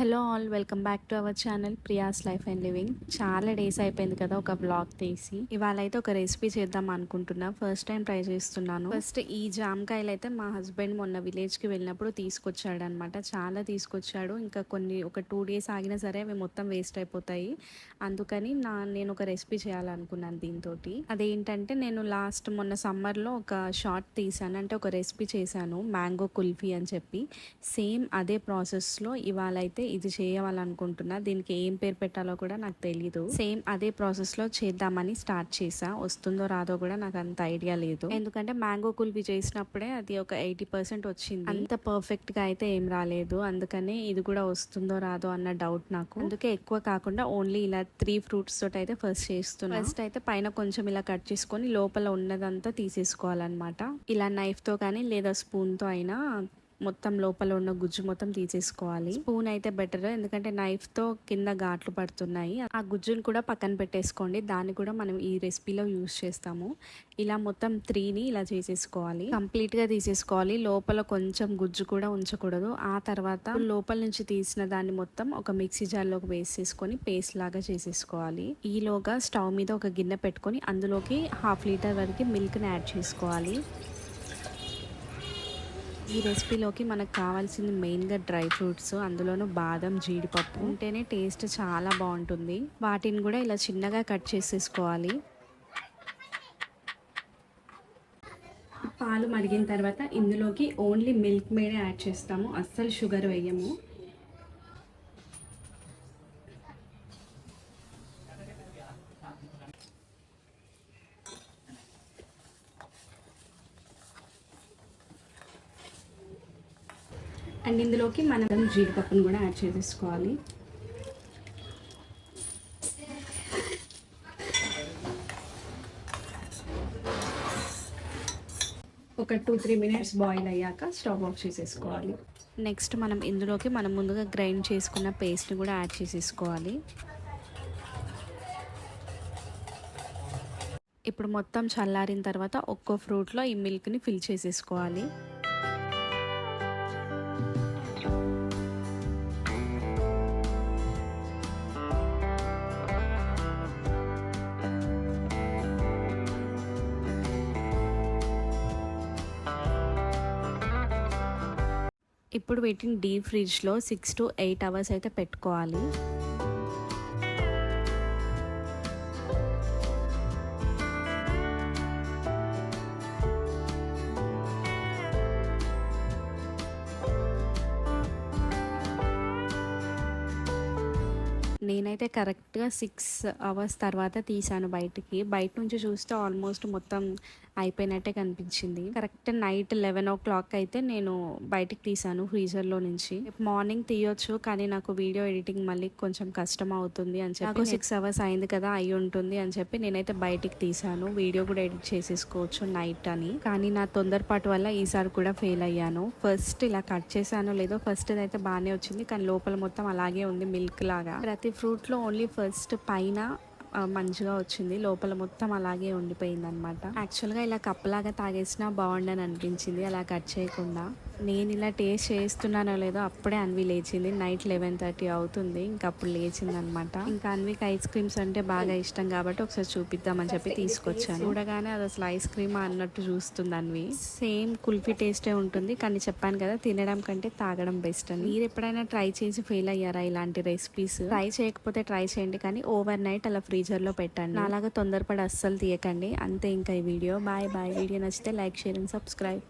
Hello all, welcome back to our channel Priya's life and living. చాలా days అయిపోయింది కదా ఒక బ్లాగ్ తీసి. ఇవాళ అయితే ఒక రెసిపీ చేద్దాం అనుకుంటున్నా. ఫస్ట్ టైం ట్రై చేస్తున్నాను. ఫస్ట్ ఈ జామకాయలు అయితే మా హస్బెండ్ మొన్న విలేజ్కి వెళ్ళినప్పుడు తీసుకొచ్చాడు అనమాట. చాలా తీసుకొచ్చాడు. ఇంకా ఒక 2 days ఆగినా సరే అవి మొత్తం వేస్ట్ అయిపోతాయి. అందుకని నేను ఒక రెసిపీ చేయాలనుకున్నాను దీంతో. అదేంటంటే నేను మొన్న సమ్మర్లో ఒక షార్ట్ తీసాను, అంటే ఒక రెసిపీ చేశాను, మ్యాంగో కుల్ఫీ అని చెప్పి. సేమ్ అదే ప్రాసెస్లో ఇవాళ అయితే ఇది చేయాలనుకుంటున్నా. దీనికి ఏం పేరు పెట్టాలో కూడా నాకు తెలీదు. సేమ్ అదే ప్రాసెస్ లో చేద్దామని స్టార్ట్ చేసా. వస్తుందో రాదో కూడా నాకు అంత ఐడియా లేదు, ఎందుకంటే మ్యాంగో కుల్ఫీ చేసినప్పుడే అది ఒక 80% వచ్చింది. అంత పర్ఫెక్ట్ గా అయితే ఏం రాలేదు. అందుకని ఇది కూడా వస్తుందో రాదో అన్న డౌట్ నాకు. అందుకే ఎక్కువ కాకుండా ఓన్లీ ఇలా 3 fruits తోటి అయితే ఫస్ట్ చేస్తున్నా. ఫస్ట్ అయితే పైన కొంచెం ఇలా కట్ చేసుకొని లోపల ఉన్నదంతా తీసేసుకోవాలన్నమాట. ఇలా నైఫ్ తో కానీ లేదా స్పూన్ తో అయినా మొత్తం లోపల ఉన్న గుజ్జు మొత్తం తీసేసుకోవాలి. స్పూన్ అయితే బెటర్, ఎందుకంటే నైఫ్ తో కింద ఘాట్లు పడుతున్నాయి. ఆ గుజ్జును కూడా పక్కన పెట్టేసుకోండి, దాన్ని కూడా మనం ఈ రెసిపీలో యూస్ చేస్తాము. ఇలా మొత్తం 3ని ఇలా చేసేసుకోవాలి, కంప్లీట్ గా తీసేసుకోవాలి. లోపల కొంచెం గుజ్జు కూడా ఉంచకూడదు. ఆ తర్వాత లోపల నుంచి తీసిన దాన్ని మొత్తం ఒక మిక్సీ జార్లోకి వేసేసుకొని పేస్ట్ లాగా చేసేసుకోవాలి. ఈలోగా స్టవ్ మీద ఒక గిన్నె పెట్టుకొని అందులోకి 1/2 లీటర్ వరకు మిల్క్ ని యాడ్ చేసుకోవాలి. ఈ రెసిపీలోకి మనకు కావాల్సింది మెయిన్గా డ్రై ఫ్రూట్స్, అందులోనూ బాదం, జీడిపప్పు ఉంటేనే టేస్ట్ చాలా బాగుంటుంది. వాటిని కూడా ఇలా చిన్నగా కట్ చేసేసుకోవాలి. పాలు మరిగిన తర్వాత ఇందులోకి ఓన్లీ మిల్క్ మేడే యాడ్ చేస్తాము, అస్సలు షుగర్ వేయము. అండ్ ఇందులోకి మనం జీడిపప్పును కూడా యాడ్ చేసేసుకోవాలి. ఒక 2-3 minutes బాయిల్ అయ్యాక స్టవ్ ఆఫ్ చేసేసుకోవాలి. నెక్స్ట్ ఇందులోకి మనం ముందుగా గ్రైండ్ చేసుకున్న పేస్ట్ని కూడా యాడ్ చేసేసుకోవాలి. ఇప్పుడు మొత్తం చల్లారిన తర్వాత ఒక్కో ఫ్రూట్లో ఈ మిల్క్ని ఫిల్ చేసేసుకోవాలి. ఇప్పుడు వీటిని డీప్ ఫ్రిడ్జ్లో 6 to 8 hours అయితే పెట్టుకోవాలి. నేనైతే కరెక్ట్గా 6 hours తర్వాత తీసాను బయటికి. బయట నుంచి చూస్తే ఆల్మోస్ట్ మొత్తం అయిపోయినట్టే కనిపించింది. కరెక్ట్ నైట్ 11 o'clock అయితే నేను బయటికి తీసాను ఫ్రీజర్లో నుంచి. మార్నింగ్ తీయొచ్చు, కానీ నాకు వీడియో ఎడిటింగ్ మళ్ళీ కొంచెం కష్టం అవుతుంది అని చెప్పి 6 hours అయింది కదా, అయి ఉంటుంది అని చెప్పి నేనైతే బయటికి తీసాను. వీడియో కూడా ఎడిట్ చేసేసుకోవచ్చు నైట్ అని, కానీ నా తొందరపాటు వల్ల ఈసారి కూడా ఫెయిల్ అయ్యాను. ఫస్ట్ ఇలా కట్ చేశానో లేదో, ఫస్ట్ అయితే బాగానే వచ్చింది, కానీ లోపల మొత్తం అలాగే ఉంది మిల్క్ లాగా. ప్రతి ఫ్రూట్లో ఓన్లీ ఫస్ట్ పైన మంచిగా వచ్చింది, లోపల మొత్తం అలాగే ఉండిపోయింది అనమాట. యాక్చువల్గా ఇలా కప్పలాగా తాగేసినా బాగుండని అనిపించింది అలా కట్ చేయకుండా. నేను ఇలా టేస్ట్ చేస్తున్నానో లేదో అప్పుడే అన్వి లేచింది. నైట్ 11:30 అవుతుంది, ఇంకా అప్పుడు లేచింది అనమాట. ఇంకా అన్వికి ఐస్ క్రీమ్స్ అంటే బాగా ఇష్టం కాబట్టి ఒకసారి చూపిద్దామని చెప్పి తీసుకొచ్చాను. చూడగానే అది అసలు ఐస్ క్రీమ్ అన్నట్టు చూస్తుంది అన్వి. సేమ్ కుల్ఫీ టేస్టే ఉంటుంది, కానీ చెప్పాను కదా తినడం కంటే తాగడం బెస్ట్ అని. మీరు ఎప్పుడైనా ట్రై చేసి ఫెయిల్ అయ్యారా ఇలాంటి రెసిపీస్? ట్రై చేయకపోతే ట్రై చేయండి, కానీ ఓవర్ నైట్ అలా ఫ్రీజర్లో పెట్టండి. అలాగా తొందరపడి అస్సలు తీయకండి. అంతే ఇంకా ఈ వీడియో. Bye bye. వీడియో నచ్చితే లైక్, షేర్ అండ్ సబ్స్క్రైబ్.